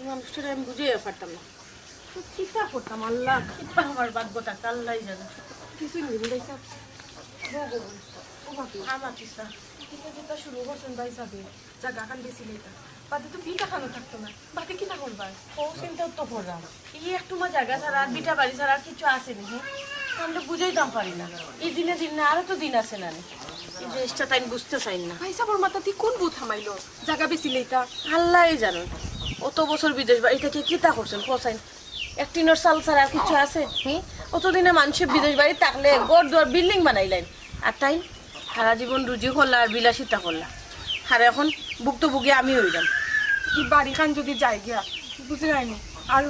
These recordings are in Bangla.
মানুষটা আমি বুঝে পারতাম না। কিতা করতাম আল্লাহ, কিতা আমার বাদ গোটা আল্লাহ জানে। কিছুই নেই বুঝাইছা। ও বাকি আমার কিসা কিতা কিতা শুরু করছেন ভাই সাহেব, জায়গা খান বেশি লেটা বাদে তো বিটা খানো থাকতো না, বাকি কিনা করবার ও চিন্তাও তো করলাম। এই একটু মা জায়গা ছাড়া আর বিটা বাড়ি ছাড়া আর কিছু আছে নি, হ্যাঁ আমরা বুঝাইতাম পারি না। এই দিনে দিন না আরো তো দিন আছে না, এই জিনিসটা তাই বুঝতে চাই না। ভাই সাহেবের মাথা তুই কোন বুথ থামাইলো, জায়গা বেশি লেটা আল্লাহ জানো অত বছর বিদেশ বাড়ি থেকে কিতা করছেন কোসাইন, একটিনের সাল ছাড়া আর কিছু আছে? হ্যাঁ অতদিনে মানুষের বিদেশ বাড়ি থাকলে গড় দুয়ার বিল্ডিং বানাইলেন, আর তাই সারা জীবন রুজি করলা আর বিলাসিতা করলা। আর এখন ভুক্তভোগী আমি হইলাম। কি বাড়ি খান যদি যাই গিয়া বুঝে যায়নি। আর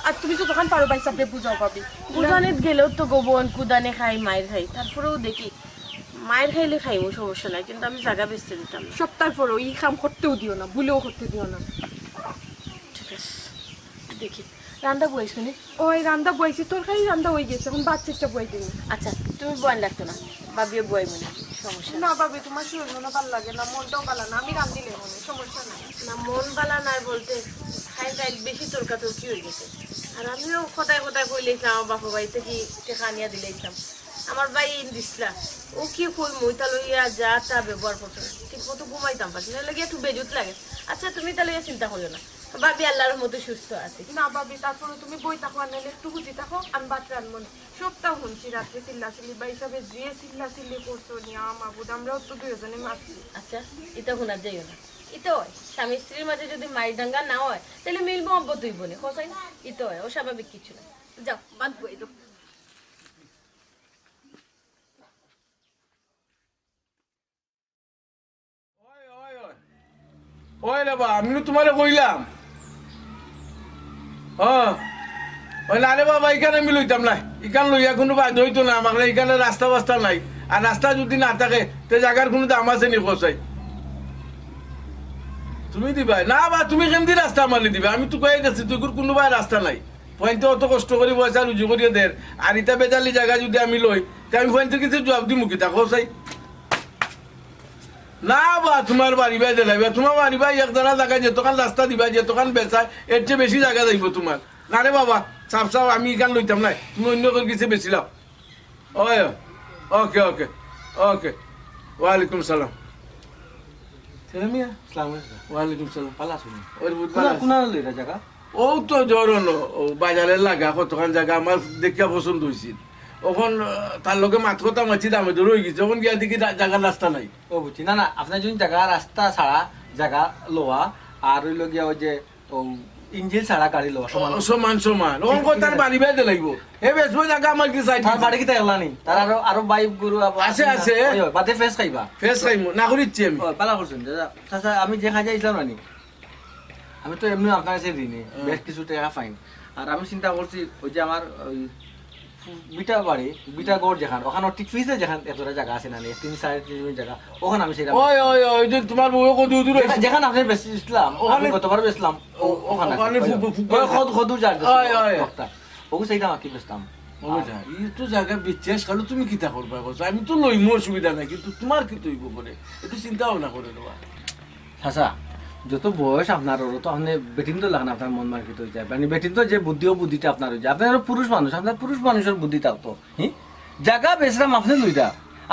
আর তুমি তো দোকান পারো ভাই সাহেব বুঝাও পাবি। কুদানিত গেলেও তো গোবন কুদানে খাই, মায়ের খাই, তারপরেও দেখি মায়ের খাইলে খাইমু সমস্যা নাই, কিন্তু আমি জায়গা বেচতে দিতাম না। সপ্তাহ পরও এই কাম করতেও দিও না, ভুলেও করতে দিও না। ঠিক আছে দেখি রান্না বইছো নি? ওই রান্দা বইছি, তরকারি রান্দা হয়ে গেছে, এখন বাচ্চাটা বই দিই। আচ্ছা তুমি বয়ান লাগতো না, ভাবিয়ে বই মনে সমস্যা না ভাবি তোমার শরীর মনে ভালো লাগে না, মনটাও ভালো না, আমি রান্দিলে মনে সমস্যা নাই। না। মন বালা নাই বলতে খাই খাই বেশি তর্কাতর্কি হয়ে গেছে। আর আমিও কোথায় কোথায় কইলেছিলাম আমার বাপা বাড়িতে কি টেকা নিয়ে দিলেছিলাম, আমার ভাই দিসলা ও কি কই মইতা লইয়া যা তা ব্যবহার করতো না, ঠিক মতো ঘুমাইতাম পারছি না, লাগে একটু বেজুত লাগে। আচ্ছা তুমি তাহলে চিন্তা করিও না, ভাবি আল্লাহর মতো সুস্থ আছে। না ভাবি তারপরে তুমি বই থাকো আর নাহলে একটু বুঝি থাকো, আমি বাচ্চা আনবো না। সবটাও শুনছি রাত্রে চিল্লাচিল্লি বা হিসাবে যে চিল্লাচিল্লি করছো নিয়ে আমার বুধ আমরাও তো দুজনে মারছি। আচ্ছা এটা শোনা যাইও না, এটা হয় স্বামী স্ত্রীর মাঝে যদি মাইডাঙ্গা না হয় তাহলে মিলবো অব্বত হইব না, খোঁজাই না এটা হয় অস্বাভাবিক কিছু না। যাও বাদ বই দো। ওই রে বা আমি তোমারে কইলাম হ্যাঁ ওই না রে বাবা এখানে আমি লইতাম না, এখানে লইয়া কোনো বাধ্য হইতো না আমাকে, এখানে রাস্তা বাস্তা নাই, আর রাস্তা যদি না থাকে তে জায়গার কোনো দাম আছে নি কসাই? তুমি দিবা না বা তুমি কেমদি রাস্তা মারলি দিবা? আমি তো কয়ে গেছি তুই কোনো ভাই রাস্তা নাই, পয়েন্টে অত কষ্ট করি পয়সা রুজু করিয়ে দের, আর ইটা বেজালি জায়গা যদি আমি লই তা আমি পয়েন্টের কিছু জবাব দিই মুখি তা কসাই না বা তোমার বাড়ি বাই দিলাইবা, তোমার বাড়ি বাই এক জানা জায়গায় যেতখান রাস্তা দিবা যেতখান বেচায় এর চেয়ে বেশি জায়গা যাইব তোমার। না রে বাবা চাপ চাপ আমি এখান লইতাম নাই, তুমি অন্য করে কিছু বেশি লাও। ওই ওকে ওকে ওকে ওয়ালাইকুম সালাম। ওয়ালাইকুম সালাম। ওর বুধ জায়গা ও তো জরন ও বাজারের লাগা কতখান জায়গা আমার দেখিয়া পছন্দ হয়েছিল, ওখন তার লগে মাত কথা মাছি দামে ধরে হয়ে গেছে, ওখান গিয়া দেখি জায়গার রাস্তা নাই। ও বুঝছি না না আপনার যদি জায়গা রাস্তা ছাড়া জায়গা লোয়া আর ওই লগিয়া ওই যে ইঞ্জিন ছাড়া গাড়ি লোয়া সমান সমান সমান ওখান তার বাড়ি বাইতে লাগবো হে বেসবো জায়গা আমার কি চাই তার বাড়ি কি তাই এলা নি তার আরো আরো বাইক গরু আছে আছে বাদে ফেস খাইবা ফেস খাইমু না করিচ্ছি আমি। পালা করছেন দাদা চাচা আমি যে খাই যাইছিলাম নানি, আমি তো এমনি আপনার কাছে ঋণী বেশ কিছু টাকা ফাইন, আর আমি চিন্তা করছি ওই যে আমার ওই বিটা বাড়ি বিটা গড় যেখান ওখানে ঠিক ফিসে যেখান এতটা জায়গা আছে না 3-3.5 জায়গা, ওখানে আমি সেটা ওই ওই ওই যে তোমার বউ কত দূর যেখানে আপনি বেচছিলাম ওখানে গতবার বেচলাম ওখানে খদু যার ওকে সেইটা আমাকে বেচতাম। এই তো জায়গা বিশ্বাস করো তুমি কিতা করবা বলছো, আমি তো লইমু অসুবিধা নাই, কিন্তু তোমার কি তৈব করে একটু চিন্তা ভাবনা করে দেওয়া। আচ্ছা যত বয়স আপনার ওর তো আপনি বেটিন তো লাগে না আপনার মন মার্কিত হয়ে যায়, মানে বেটিন তো যে বুদ্ধি ও বুদ্ধিটা আপনার হয়ে যায়, আপনার পুরুষ মানুষ আপনার পুরুষ মানুষের বুদ্ধিটা তো জায়গা বেচলাম আপনি লইটা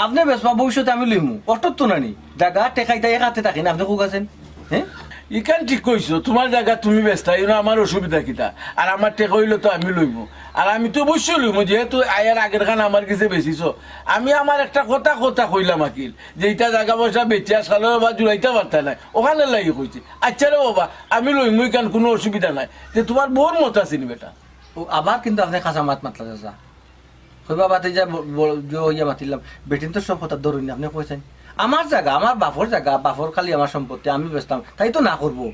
আপনি বেচবা ভবিষ্যতে আমি লইমু কষ্ট তো নানি জায়গা টেকাইটা এক হাতে থাকি না আপনি খুব আছেন হ্যাঁ ইখান ঠিক কইছো তোমার জায়গা তুমি ব্যস্ত আমার অসুবিধা কিতা, আর আমার টেকা হইলে তো আমি লইব, আর আমি তো অবশ্যই লইব যেহেতু আয়ার আগের খান আমার কাছে বেশিছো। আমি আমার একটা কথা কথা কইলাম আকিল যে এটা জায়গা পয়সা বেচে আসালো বা জুড়াইতে পারতা নাই ওখানে লাগি কইছি। আচ্ছা রে বাবা আমি লইম ইখান কোনো অসুবিধা নাই, যে তোমার বোর মত আছিনি বেটা। ও আবার কিন্তু আপনি খাঁচা মাত মাতলা চাচা কইবা বাতে যা ইয়া মাতিলাম বেটিন তো সব কথা ধরুন আপনি কইছেন আমার জায়গা আমার বাপর জায়গা বাপর খালি আমার সম্পত্তি আমি বেচতাম তাই তো না করবো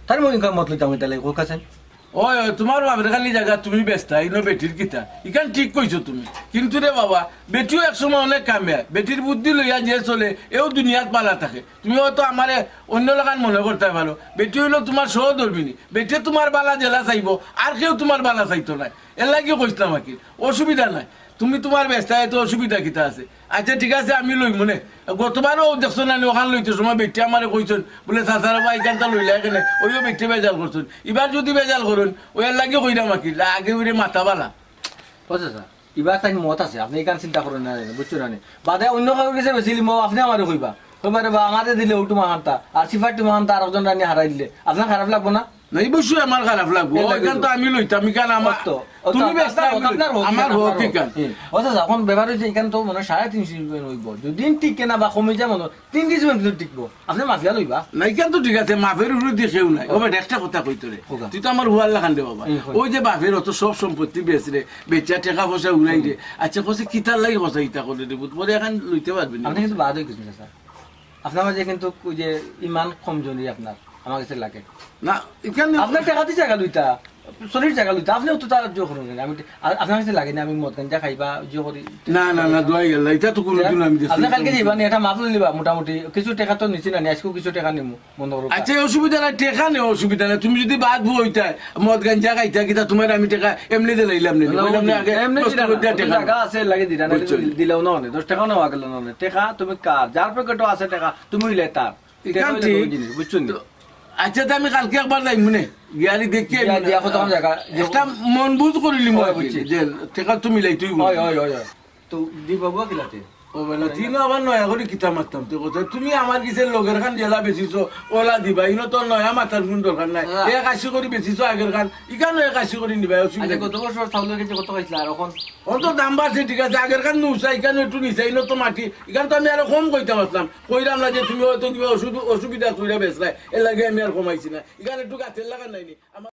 তাই মই ইনকাম মত লইতাম তাহলে কইছেন ওই তোমার বাপের খালি জায়গা তুমি ব্যস্ত ইনো বেটির কিতা ইখান ঠিক কইছো তুমি, কিন্তু রে বাবা বেটিও একসময় অনেক কামে বেটির বুদ্ধি লইয়া যে চলে এও দুনিয়াত পালা থাকে, তুমি হয়তো আমারে অন্য লাগান মনে করতে পারো বেটি হইলো তোমার সহধর্মিনী, বেটি তোমার বালা জেলা চাইব আর কেউ তোমার বালা চাইতো নাই, এর লাগিও কইতাম আকি অসুবিধা নাই। তুমি তোমার ব্যস্তা এত অসুবিধা কিতা আছে আচ্ছা ঠিক আছে আমি লই মনে গতবারও দেখছো না ওখান লইতে সময় বেটি আমারে কইছেন বলে চাচার বা এখানটা লইলা এখানে ওইও বেটি বেজাল করছেন এবার যদি বেজাল করুন ওই লাগে কইরা মাকি আগে ওরে মাথা বালা বুঝছে স্যার এবার তাই মত আছে আপনি এখান চিন্তা করেন না বুঝছো না বাদে অন্য কারোর কাছে বেশি মো আপনি আমারে কইবা কইবারে বা আমারে দিলে ওটু মাহান্তা আর সিফারটি মাহান্তা আর একজন রানি হারাই দিলে আপনার খারাপ লাগবো না নাই বসু আমার খারাপ লাগবো ওইখান তো আমি লইতাম এখান আমার তো তুমি ব্যস্তা আমার হোক এখান আচ্ছা এখন ব্যবহার হয়েছে এখান তো মানে 350 হইব যদি টিকে না বা কমে যায় মনে 3 কেজি কিন্তু টিকবো আপনি মাছলা লইবা না এখান তো ঠিক আছে মাফের উপরে দেখেও নাই ও একটা কথা কইতো রে তুই তো আমার হুয়ার লাগান দে বাবা ওই যে বাপের অত সব সম্পত্তি বেচরে বেচা টাকা পয়সা উড়াই রে আচ্ছা কসে কিতার লাগি কসা ইতা করে রে বুত পরে এখন লইতে পারবি না আপনি কিন্তু বাদ হয়ে গেছেন স্যার আপনার মাঝে কিন্তু ওই যে ইমান কমজোরি আপনার আমার কাছে লাগে না এখানে আপনার টাকা দিয়ে জায়গা লইতা শরীর জায়গা লইতা আপনিও তো তার জো করুন আমি আপনার কাছে লাগে না আমি মদ গাঞ্জা খাইবা জো করি না না না দোয়াই গেল এটা তো কোনোদিন আমি দেখছি আপনি কালকে যাইবা নি এটা মাপ লইবা মোটামুটি কিছু টাকা তো নিছি না আজকেও কিছু টাকা নিমু বন্ধ করব আচ্ছা অসুবিধা নাই টাকা নেই অসুবিধা নাই তুমি যদি বাদ বউ হইতা মদ গাঞ্জা খাইতা কিতা তোমার আমি টাকা এমনি দিয়ে লইলাম না লইলাম না আগে এমনি কষ্ট করে দিয়া টাকা টাকা আছে লাগে দিরা না দিলেও না 10 টাকা নেওয়া গেল না টাকা তুমি কার যার পকেটে আছে টাকা তুমি হইলে তার এখান ঠিক বুঝছেন আচ্ছা তো আমি কালকে একবার যাই মনে গিয়ারি দেখি দিয়া কত জায়গা একটা মন বুঝ করিলি মই বুঝছি যে টাকা তুমি লাইতুই হয় হয় হয় তো দি বাবু কিলাতে ও বেলা তিন আবার নয়া করে কিতা মারতাম তো কথা তুমি আমার কিসের লগের খান জেলা বেচিছো ওলা দিবা ইনো তো নয়া মাথার কোন দরকার নাই এক আশি করে বেচিছো আগের খান ইখান এক আশি করে নিবা অসুবিধা কত বছর চাউলের কেজি কত খাইছিল আর এখন অন্ত দাম বাড়ছে ঠিক আছে আগের খান নুসা ইখান একটু নিচা ইনো তো মাটি ইখান তো আমি আরো কম কইতে পারতাম কইরাম না যে তুমি হয়তো কিবা অসুবিধা কইরা বেচলাই এর লাগে আমি আর কমাইছি না ইখান একটু গাছের লাগান নাইনি আমার